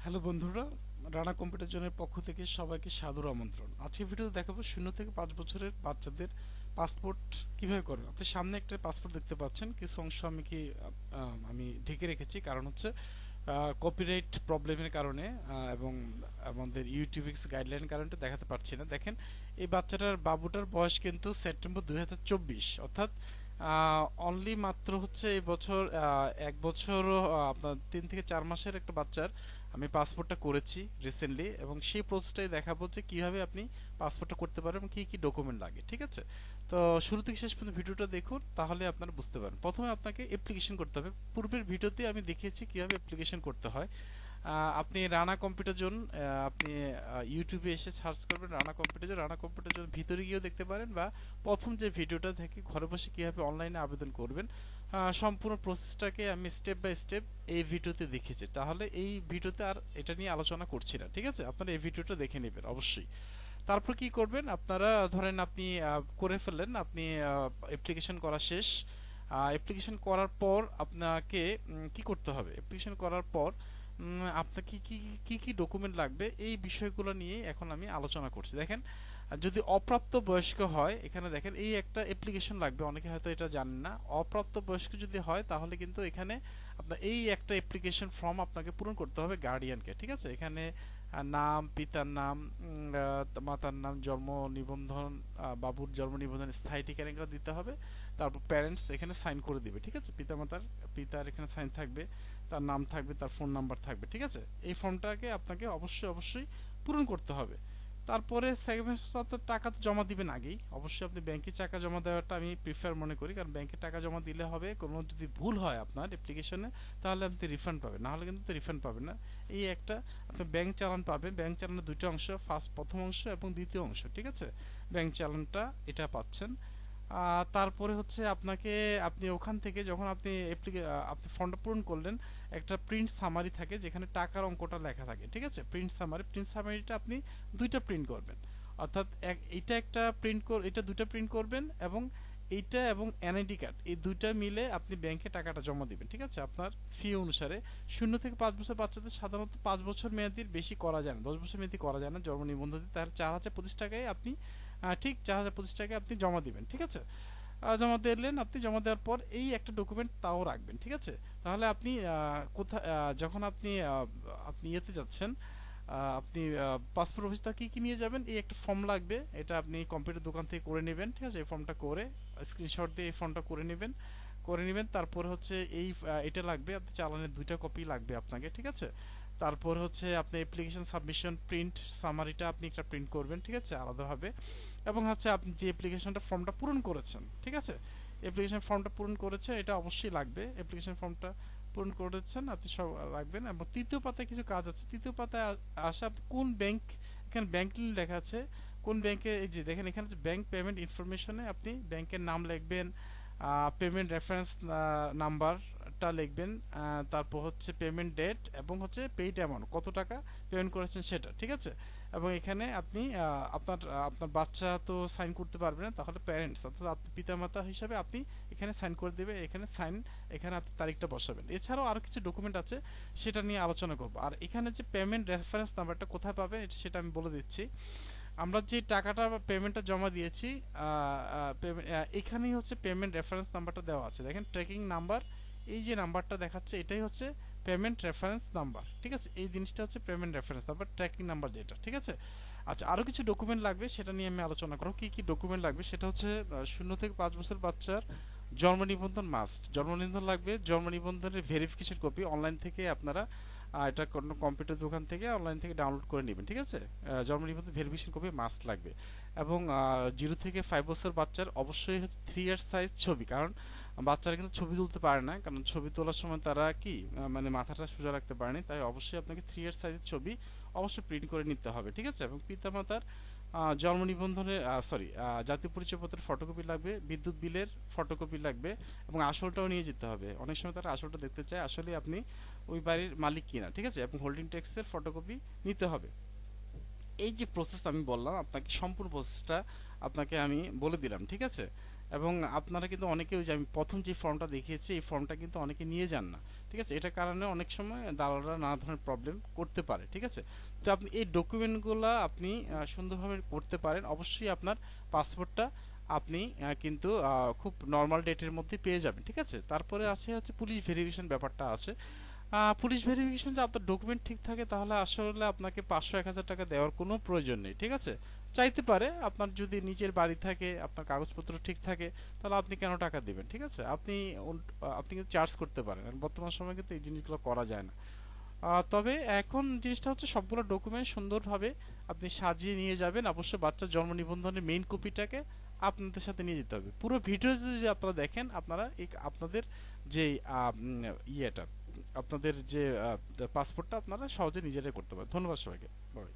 Hello বন্ধুরা, Rana computer জোনের পক্ষ থেকে সবাইকে সাদর আমন্ত্রণ। আজকে ভিডিওতে দেখাবো 0 থেকে 5 বছরের বাচ্চাদের পাসপোর্ট কিভাবে করবেন। আপনি সামনে একটা পাসপোর্ট দেখতে পাচ্ছেন, কিছু অংশ আমি ঢেকে রেখেছি, কারণ হচ্ছে কপিরাইট প্রবলেমের কারণে এবং আমাদের ইউটিউবিক্স গাইডলাইন কারণে দেখাতে পারছি না। দেখেন, এই বাবুটার বয়স কিন্তু সেপ্টেম্বর 2024, অর্থাৎ অনলি মাত্র হচ্ছে এই বছর 1 বছর আপনার 3 থেকে 4 মাসের একটা বাচ্চার আমি পাসপোর্টটা করেছি রিসেন্টলি, এবং সেই প্রসেসটাই দেখাবো যে কিভাবে আপনি পাসপোর্টটা করতে পারেন এবং কি কি ডকুমেন্ট লাগে। ঠিক আছে, তো শুরু থেকে শেষ পর্যন্ত ভিডিওটা দেখুন, তাহলে আপনারা বুঝতে পারেন। প্রথমে আপনাকে অ্যাপ্লিকেশন করতে হবে। পূর্বের ভিডিওতে আমি দেখিয়েছি কিভাবে অ্যাপ্লিকেশন করতে হয়। আপনি রানা কম্পিউটার জোন, আপনি ইউটিউবে এসে সার্চ করবেন Rana computer zone. Rana computer zone ভিতরে গিয়েও দেখতে পারেন, বা প্রথম যে ভিডিওটা থেকে ঘরে বসে কিভাবে অনলাইনে আবেদন করবেন সম্পূর্ণ প্রসেসটাকে আমি স্টেপ বাই স্টেপ এই ভিডিওতে দেখেছি। তাহলে এই ভিডিওতে আর এটা নিয়ে আলোচনা করছি না। ঠিক আছে, আপনারা এই ভিডিওটা দেখে নেবেন অবশ্যই। তারপর কি করবেন, আপনারা ধরেন আপনি করে ফেললেন, আপনি অ্যাপ্লিকেশন করা শেষ। অ্যাপ্লিকেশন করার পর আপনাকে কি করতে হবে, অ্যাপ্লিকেশন করার পর আপনাকে কি কি কি ডকুমেন্ট লাগবে এই বিষয়গুলো নিয়ে এখন আমি আলোচনা করছি। দেখেন, যদি অপ্রাপ্ত বয়স্ক হয়, এখানে দেখেন এই একটা অ্যাপ্লিকেশন লাগবে, অনেকে হয়তো এটা জানেন না। অপ্রাপ্ত বয়স্ক যদি হয় তাহলে কিন্তু এখানে আপনার এই একটা অ্যাপ্লিকেশন ফর্ম আপনাকে পূরণ করতে হবে গার্ডিয়ানকে। ঠিক আছে, এখানে নাম, পিতার নাম, মাতার নাম, জন্ম নিবন্ধন, বাবুর জন্ম নিবন্ধন, স্থায়ী ঠিকানা এগুলো দিতে হবে। তারপর প্যারেন্টস এখানে সাইন করে দিবে। ঠিক আছে, পিতার এখানে সাইন থাকবে, তার নাম থাকবে, তার ফোন নাম্বার থাকবে। ঠিক আছে, এই ফর্মটাকে আপনাকে অবশ্যই অবশ্যই পূরণ করতে হবে। তারপরে সেভিংস টাকা তো জমা দিবেন আগেই। অবশ্যই আপনি ব্যাংকে টাকা জমা দেওয়াটা আমি প্রিফার মনে করি, কারণ ব্যাংকে টাকা জমা দিলে হবে কোনো যদি ভুল হয় আপনার অ্যাপ্লিকেশনে, তাহলে আপনি রিফান্ড পাবেন, না হলে কিন্তু রিফান্ড পাবেন না। এই একটা আপনি ব্যাংক চালান পাবেন। ব্যাংক চালানের দুটো অংশ, প্রথম অংশ এবং দ্বিতীয় অংশ। ঠিক আছে, ব্যাংক চালানটা এটা পাচ্ছেন। তারপরে হচ্ছে আপনি ওখান থেকে যখন আপনি ফর্মটা পূরণ করলেন, একটা প্রিন্ট সামারি থাকে যেখানে টাকার অঙ্কটা লেখা থাকে। ঠিক আছে, প্রিন্ট সামারিটা আপনি দুইটা প্রিন্ট করবেন। অর্থাৎ এটা দুইটা প্রিন্ট করবেন, এবং এইটা এবং এনআইডি কার্ড, এই দুইটা মিলে আপনি ব্যাংকে টাকাটা জমা দিবেন। ঠিক আছে, আপনার ফি অনুসারে। 0 থেকে 5 বছর বাচ্চাদের সাধারণত 5 বছর মেয়াদির বেশি করা যায় না, 10 বছর মেয়াদি করা যায় না জন্ম নিবন্ধন। তার 4025 টাকায় আপনি ঠিক 4025 টাকায় আপনি জমা দিবেন। ঠিক আছে, জমা দিলেন, আপনি জমা দেওয়ার পর এই একটা ডকুমেন্ট তাও রাখবেন। ঠিক আছে, তাহলে আপনি কোথায় যখন আপনি ইয়েতে যাচ্ছেন, আপনি পাসপোর্ট অফিস থেকে কি কি নিয়ে যাবেন, এই একটা ফর্ম লাগবে, এটা আপনি কম্পিউটার দোকান থেকে করে নেবেন। ঠিক আছে, এই ফর্মটা করে স্ক্রিনশট দিয়ে এই ফর্মটা করে নেবেন। তারপর হচ্ছে এটা লাগবে, আপনি চালানের দুইটা কপি লাগবে আপনাকে। ঠিক আছে, তারপর হচ্ছে আপনি অ্যাপ্লিকেশন সাবমিশন প্রিন্ট সামারিটা আপনি একটা প্রিন্ট করবেন। ঠিক আছে, আলাদাভাবে। এবং হচ্ছে আপনি যে ফর্মটা পূরণ করেছেন, ঠিক আছে, অ্যাপ্লিকেশন ফর্মটা পূরণ করেছেন, এটা অবশ্যই লাগবে। অ্যাপ্লিকেশন ফর্মটা পূরণ করেছেন আপনি, সব রাখবেন। এবং তৃতীয় পাতায় কিছু কাজ আছে। তৃতীয় পাতায় আসা, আপনি কোন ব্যাংক, এখানে ব্যাংক লেখা আছে, কোন ব্যাংকে, এই যে দেখেন এখানে ব্যাংক পেমেন্ট ইনফরমেশনে আপনি ব্যাংকের নাম লিখবেন, পেমেন্ট রেফারেন্স নাম্বারটা লিখবেন, তারপর হচ্ছে পেমেন্ট ডেট, এবং হচ্ছে পেইড অ্যামাউন্ট, কত টাকা পেমেন্ট করেছেন সেটা। ঠিক আছে, এবং এখানে আপনি আপনার বাচ্চা তো সাইন করতে পারবে না, তাহলে প্যারেন্টস অর্থাৎ আপনি পিতামাতা হিসাবে আপনি এখানে সাইন করে দেবে, এখানে আপনি তারিখটা বসাবেন। এছাড়াও আরো কিছু ডকুমেন্ট আছে, সেটা নিয়ে আলোচনা করব। আর এখানে যে পেমেন্ট রেফারেন্স নাম্বারটা কোথায় পাবেন সেটা আমি বলে দিচ্ছি। আমরা যে টাকাটা পেমেন্টটা জমা দিয়েছি, এখানেই হচ্ছে পেমেন্ট রেফারেন্স নাম্বারটা দেওয়া আছে। দেখেন, ট্র্যাকিং নাম্বার, এই যে নাম্বারটা দেখাচ্ছে এটাই হচ্ছে পেমেন্ট রেফারেন্স নাম্বার। ঠিক আছে, এই জিনিসটা হচ্ছে payment reference number, tracking number যেটা। ঠিক আছে, আচ্ছা, আরো কিছু ডকুমেন্ট লাগবে, সেটা নিয়ে আমি আলোচনা করব। কি কি ডকুমেন্ট লাগবে, সেটা হচ্ছে 0 থেকে 5 বছর বাচ্চার জন্ম নিবন্ধন মাস্ট, জন্ম নিবন্ধন লাগবে। জন্ম নিবন্ধনের ভেরিফিকেশন কপি অনলাইন থেকে আপনারা এটা কোনো কম্পিউটার দোকান থেকে অনলাইন থেকে ডাউনলোড করে নেবেন। ঠিক আছে, জন্ম নিবন্ধন ভেরিফিকেশন কপি মাস্ট লাগবে। এবং 0 থেকে 5 বছর বাচ্চার অবশ্যই হচ্ছে 3 ইয়ার সাইজ ছবি, কারণ বাচ্চারা কিন্তু ছবি তুলতে পারে না, কারণ ছবি তোলার সময় তারা কি মানে মাথাটা সোজা রাখতে পারেনি, তাই অবশ্যই আপনাকে 3 ইয়ার সাইজের ছবি অবশ্যই প্রিন্ট করে নিতে হবে। ঠিক আছে, এবং পিতামাতার জন্ম নিবন্ধনের জাতীয় পরিচয়পত্রের ফটোকপি লাগবে, বিদ্যুৎ বিলের ফটোকপি লাগবে, এবং আসলটাও নিয়ে যেতে হবে। অনেক সময় তারা আসলটা দেখতে চায়, আসলে আপনি ওই বাড়ির মালিক কিনা। ঠিক আছে, এবং হোল্ডিং ট্যাক্সের ফটোকপি নিতে হবে। এই যে প্রসেস আমি বললাম আপনাকে, সম্পূর্ণ প্রসেসটা আপনাকে আমি বলে দিলাম। ঠিক আছে, এবং আপনারা কিন্তু অনেকে, ওই যে আমি প্রথম যে ফর্মটা দেখিয়েছি, এই ফর্মটা কিন্তু অনেকে নিয়ে যান না। ঠিক আছে, এটার কারণে অনেক সময় দালালরা নানা ধরনের প্রবলেম করতে পারে। ঠিক আছে, তো আপনি এই ডকুমেন্টগুলো আপনি সুন্দরভাবে করতে পারেন। অবশ্যই আপনার পাসপোর্টটা আপনি কিন্তু খুব নর্মাল ডেটের মধ্যে পেয়ে যাবেন। ঠিক আছে, তারপরে আছে হচ্ছে পুলিশ ভেরিফিকেশন ব্যাপারটা আছে। পুলিশ ভেরিফিকেশন যে আপনার ডকুমেন্ট ঠিক থাকে তাহলে আসলে আপনাকে 500-1000 টাকা দেওয়ার কোনো প্রয়োজন নেই। ঠিক আছে, চাইতে পারে, আপনার যদি নিজের বাড়ি থাকে, আপনার কাগজপত্র ঠিক থাকে, তাহলে আপনি কেন টাকা দিবেন? ঠিক আছে, আপনি কিন্তু চার্জ করতে পারেন। আর বর্তমান সময়ে কিন্তু এই জিনিসগুলো করা যায় না। তবে এখন জিনিসটা হচ্ছে সবগুলো ডকুমেন্ট সুন্দরভাবে আপনি সাজিয়ে নিয়ে যাবেন। অবশ্যই বাচ্চার জন্ম নিবন্ধনের মেইন কপিটাকে আপনাদের সাথে নিয়ে যেতে হবে। পুরো ভিডিও যদি আপনারা দেখেন, আপনারা আপনাদের যে ইয়েটা, আপনাদের যে পাসপোর্টটা আপনারা সহজে নিজেরাই করতে পারেন। ধন্যবাদ সবাইকে। বাই।